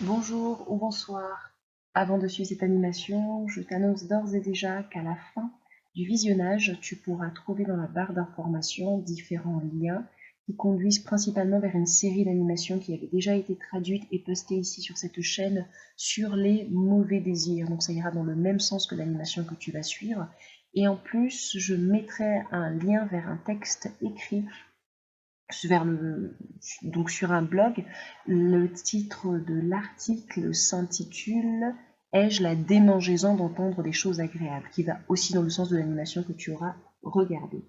Bonjour ou bonsoir. Avant de suivre cette animation, je t'annonce d'ores et déjà qu'à la fin du visionnage, tu pourras trouver dans la barre d'informations différents liens qui conduisent principalement vers une série d'animations qui avait déjà été traduite et postée ici sur cette chaîne sur les mauvais désirs. Donc ça ira dans le même sens que l'animation que tu vas suivre. Et en plus, je mettrai un lien vers un texte écrit donc sur un blog. Le titre de l'article s'intitule « Ai-je la démangeaison d'entendre des choses agréables ?» qui va aussi dans le sens de l'animation que tu auras regardée.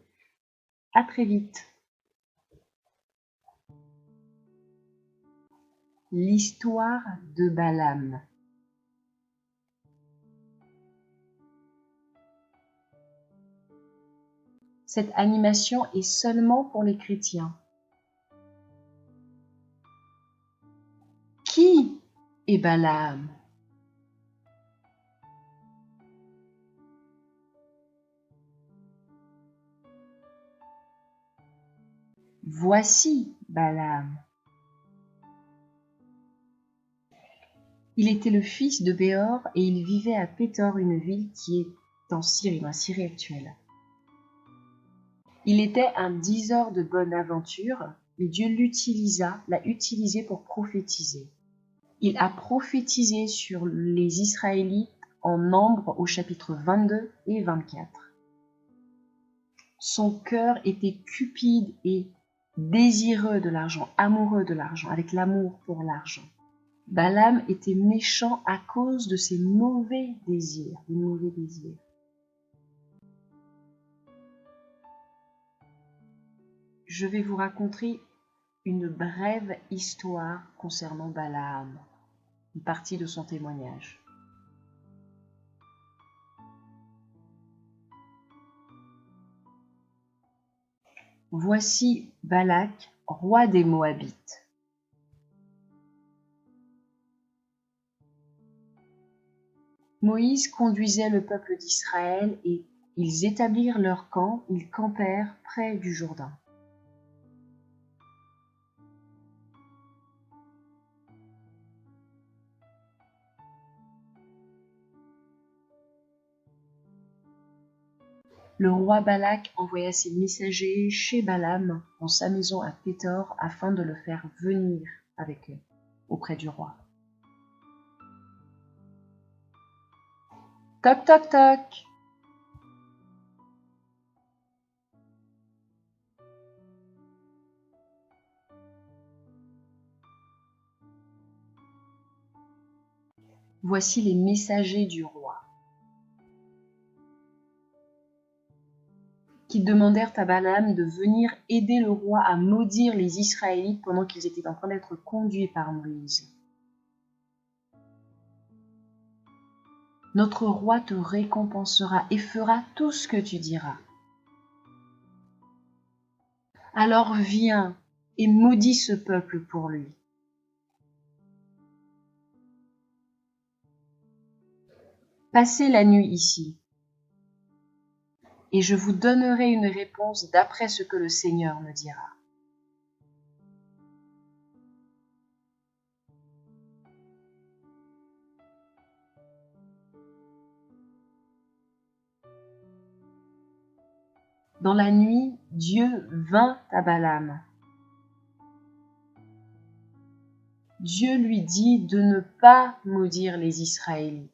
À très vite. L'histoire de Balaam. Cette animation est seulement pour les chrétiens. Qui est Balaam? Voici Balaam. Il était le fils de Béor et il vivait à Pétor, une ville qui est en Syrie, dans la Syrie actuelle. Il était un diseur de bonne aventure, mais Dieu l'a utilisé pour prophétiser. Il a prophétisé sur les Israélites en Nombre au chapitre 22 et 24. Son cœur était cupide et désireux de l'argent, amoureux de l'argent, avec l'amour pour l'argent. Balaam était méchant à cause de ses mauvais désirs, Je vais vous raconter une brève histoire concernant Balaam, une partie de son témoignage. Voici Balak, roi des Moabites. Moïse conduisait le peuple d'Israël et ils établirent leur camp, ils campèrent près du Jourdain. Le roi Balak envoya ses messagers chez Balaam dans sa maison à Pétor afin de le faire venir avec eux auprès du roi. Toc toc toc. Voici les messagers du roi, qui demandèrent à Balaam de venir aider le roi à maudire les Israélites pendant qu'ils étaient en train d'être conduits par Moïse. Notre roi te récompensera et fera tout ce que tu diras. Alors viens et maudis ce peuple pour lui. Passez la nuit ici, et je vous donnerai une réponse d'après ce que le Seigneur me dira. Dans la nuit, Dieu vint à Balaam. Dieu lui dit de ne pas maudire les Israélites.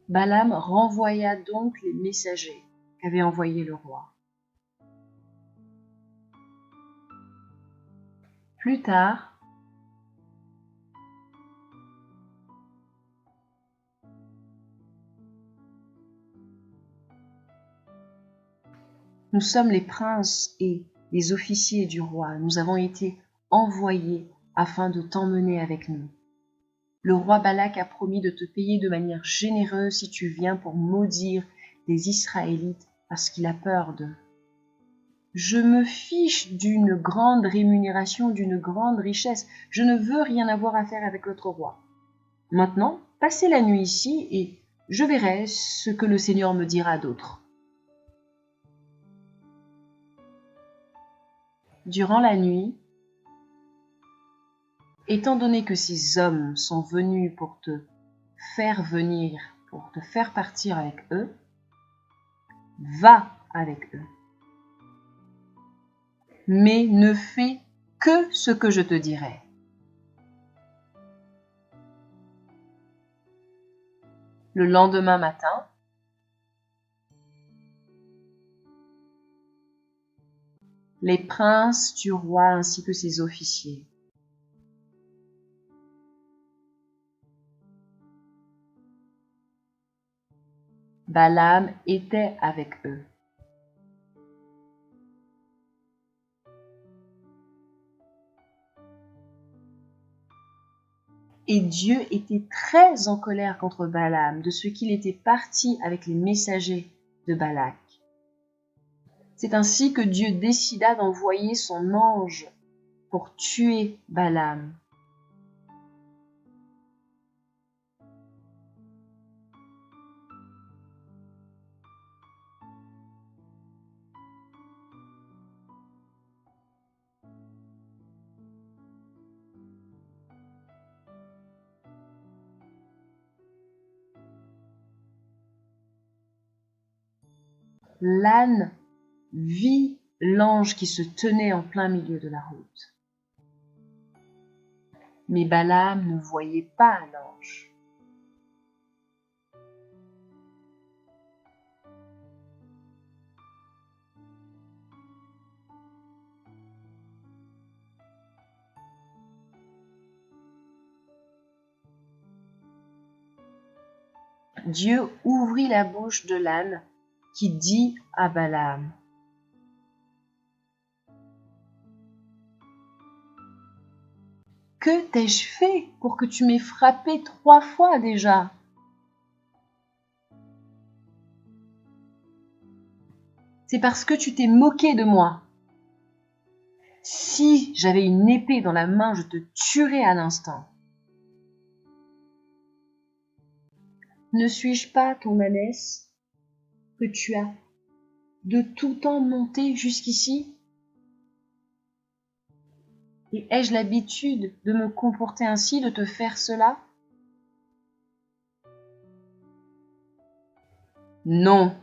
Balaam renvoya donc les messagers qu'avait envoyés le roi. Plus tard, nous sommes les princes et les officiers du roi. Nous avons été envoyés afin de t'emmener avec nous. Le roi Balak a promis de te payer de manière généreuse si tu viens pour maudire les Israélites parce qu'il a peur d'eux. Je me fiche d'une grande rémunération, d'une grande richesse. Je ne veux rien avoir à faire avec l'autre roi. Maintenant, passez la nuit ici et je verrai ce que le Seigneur me dira d'autre. Durant la nuit, étant donné que ces hommes sont venus pour te faire venir, pour te faire partir avec eux, va avec eux. Mais ne fais que ce que je te dirai. Le lendemain matin, les princes du roi ainsi que ses officiers Balaam était avec eux. Et Dieu était très en colère contre Balaam de ce qu'il était parti avec les messagers de Balak. C'est ainsi que Dieu décida d'envoyer son ange pour tuer Balaam. L'âne vit l'ange qui se tenait en plein milieu de la route. Mais Balaam ne voyait pas l'ange. Dieu ouvrit la bouche de l'âne qui dit à Balaam: « Que t'ai-je fait pour que tu m'aies frappé 3 fois déjà ? C'est parce que tu t'es moqué de moi. Si j'avais une épée dans la main, je te tuerais à l'instant. Ne suis-je pas ton ânesse que tu as de tout temps monté jusqu'ici ? Et ai-je l'habitude de me comporter ainsi, de te faire cela ? Non.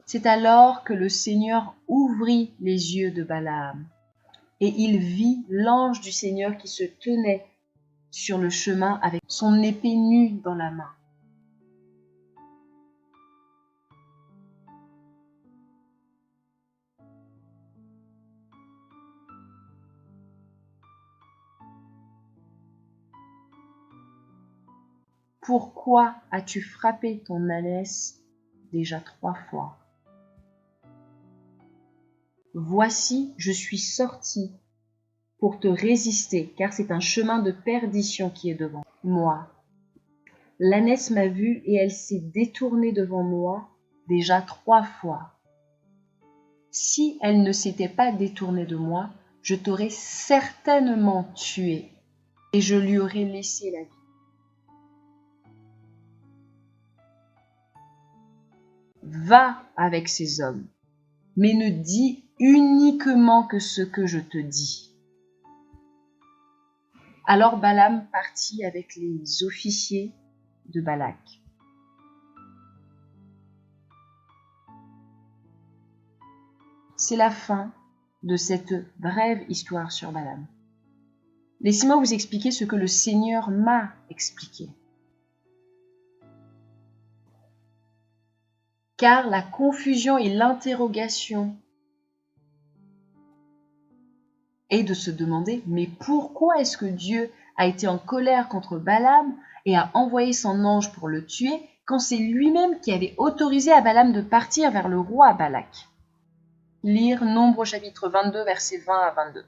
C'est alors que le Seigneur ouvrit les yeux de Balaam, et il vit l'ange du Seigneur qui se tenait sur le chemin avec son épée nue dans la main. Pourquoi as-tu frappé ton ânesse déjà 3 fois ? Voici, je suis sorti pour te résister, car c'est un chemin de perdition qui est devant moi. L'ânesse m'a vu et elle s'est détournée devant moi déjà 3 fois. Si elle ne s'était pas détournée de moi, je t'aurais certainement tué et je lui aurais laissé la vie. Va avec ces hommes, mais ne dis uniquement que ce que je te dis. Alors Balaam partit avec les officiers de Balak. C'est la fin de cette brève histoire sur Balaam. Laissez-moi vous expliquer ce que le Seigneur m'a expliqué. Car la confusion et l'interrogation est de se demander, mais pourquoi est-ce que Dieu a été en colère contre Balaam et a envoyé son ange pour le tuer quand c'est lui-même qui avait autorisé à Balaam de partir vers le roi Balak ? Lire Nombre chapitre 22, versets 20 à 22.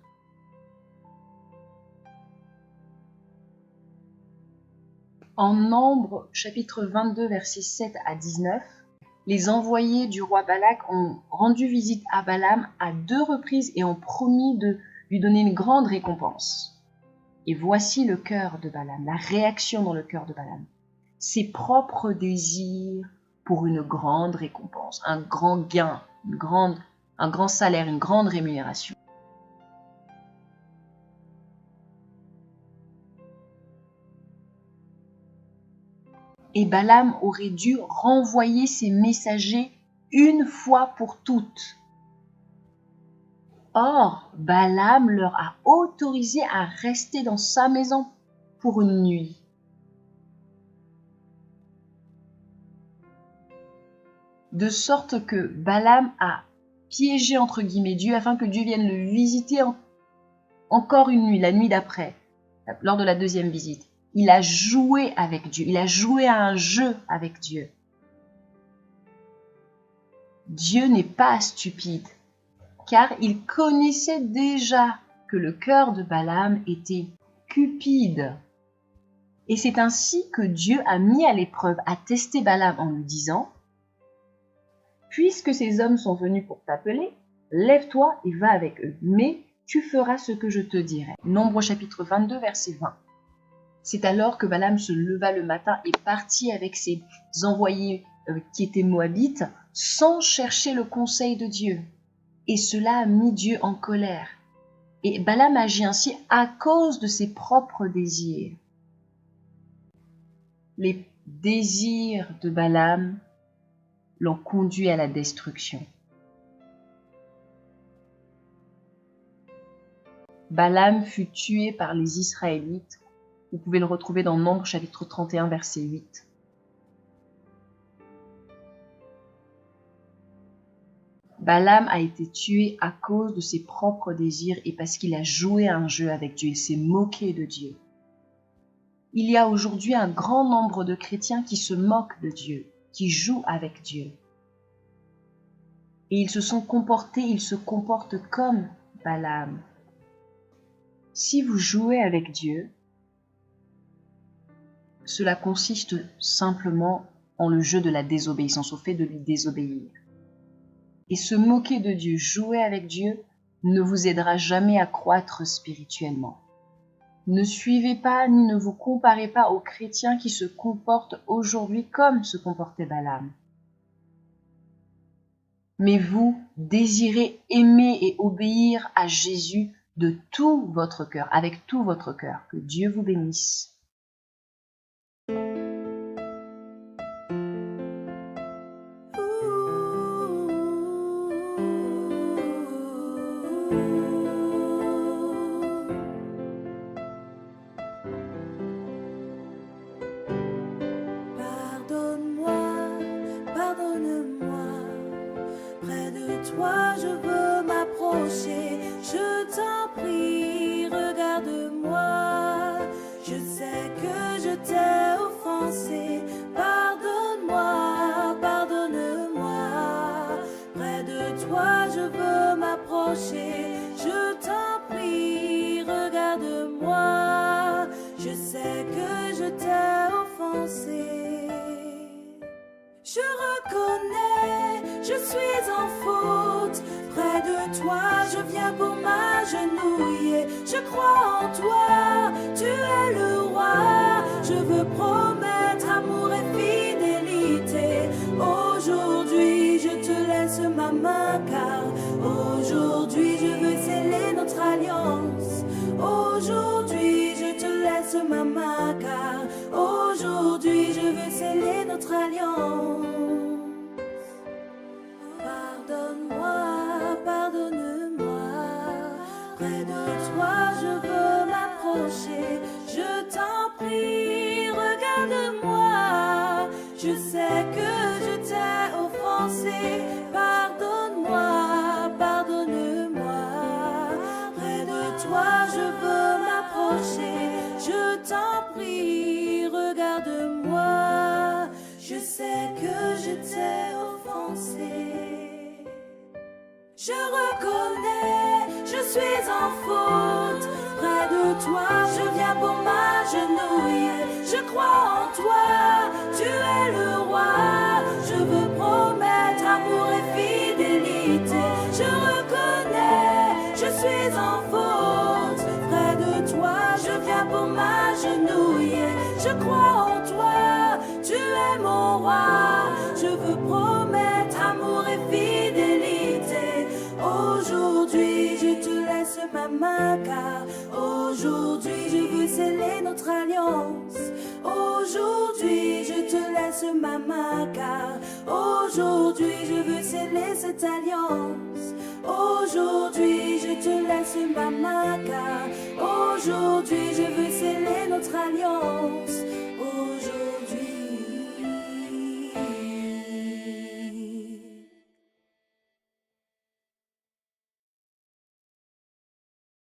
En Nombre chapitre 22, versets 7 à 19, les envoyés du roi Balak ont rendu visite à Balaam à 2 reprises et ont promis de lui donner une grande récompense. Et voici le cœur de Balaam, la réaction dans le cœur de Balaam. Ses propres désirs pour une grande récompense, un grand gain, un grand salaire, une grande rémunération. et Balaam aurait dû renvoyer ses messagers une fois pour toutes. Or, Balaam leur a autorisé à rester dans sa maison pour une nuit. De sorte que Balaam a piégé entre guillemets Dieu afin que Dieu vienne le visiter encore une nuit, la nuit d'après, lors de la deuxième visite. Il a joué avec Dieu, il a joué à un jeu avec Dieu. Dieu n'est pas stupide, car il connaissait déjà que le cœur de Balaam était cupide. Et c'est ainsi que Dieu a mis à l'épreuve, a testé Balaam en lui disant « Puisque ces hommes sont venus pour t'appeler, lève-toi et va avec eux, mais tu feras ce que je te dirai. » Nombre chapitre 22, verset 20. C'est alors que Balaam se leva le matin et partit avec ses envoyés qui étaient moabites, sans chercher le conseil de Dieu. Et cela a mis Dieu en colère. Et Balaam agit ainsi à cause de ses propres désirs. Les désirs de Balaam l'ont conduit à la destruction. Balaam fut tué par les Israélites. Vous pouvez le retrouver dans Nombre chapitre 31, verset 8. Balaam a été tué à cause de ses propres désirs et parce qu'il a joué un jeu avec Dieu, il s'est moqué de Dieu. Il y a aujourd'hui un grand nombre de chrétiens qui se moquent de Dieu, qui jouent avec Dieu. Et ils se comportent comme Balaam. Si vous jouez avec Dieu, cela consiste simplement en le jeu de la désobéissance, au fait de lui désobéir. Et se moquer de Dieu, jouer avec Dieu, ne vous aidera jamais à croître spirituellement. Ne suivez pas ni ne vous comparez pas aux chrétiens qui se comportent aujourd'hui comme se comportait Balaam. Mais vous désirez aimer et obéir à Jésus de tout votre cœur, avec tout votre cœur. Que Dieu vous bénisse. Toi, je veux m'approcher, je t'en prie, regarde-moi. Je sais que je t'ai offensé, pardonne-moi, pardonne-moi. Près de toi, je veux m'approcher, je t'en prie, regarde-moi. Je sais que je t'ai offensé. Je reconnais, je suis en faute. Près de toi, je viens pour m'agenouiller. Je crois en toi, tu es le roi. Je veux promettre amour et fidélité. Aujourd'hui, je te laisse ma main, car aujourd'hui, je veux sceller notre alliance. Aujourd'hui, je te laisse ma main, car aujourd'hui, je veux sceller notre alliance. Pardonne-moi, pardonne-moi. Près de toi, je veux m'approcher. Je t'en prie, regarde-moi. Je sais que je t'ai offensé. Pardonne-moi, pardonne-moi. Près de toi, je veux m'approcher. Je t'en prie, regarde-moi. Je sais que je t'ai offensé. Je reconnais, je suis en faute. Près de toi, je viens pour m'agenouiller. Je crois en toi, tu es le roi. Je veux promettre amour et fidélité. Je reconnais, je suis en faute. Près de toi, je viens pour m'agenouiller. Je crois en toi, tu es mon roi. Je veux promettre amour et fidélité. Aujourd'hui, je te laisse ma main, car aujourd'hui, je veux sceller notre alliance. Aujourd'hui je te laisse maman, car aujourd'hui je veux sceller cette alliance. Aujourd'hui je te laisse maman, car aujourd'hui je veux sceller notre alliance.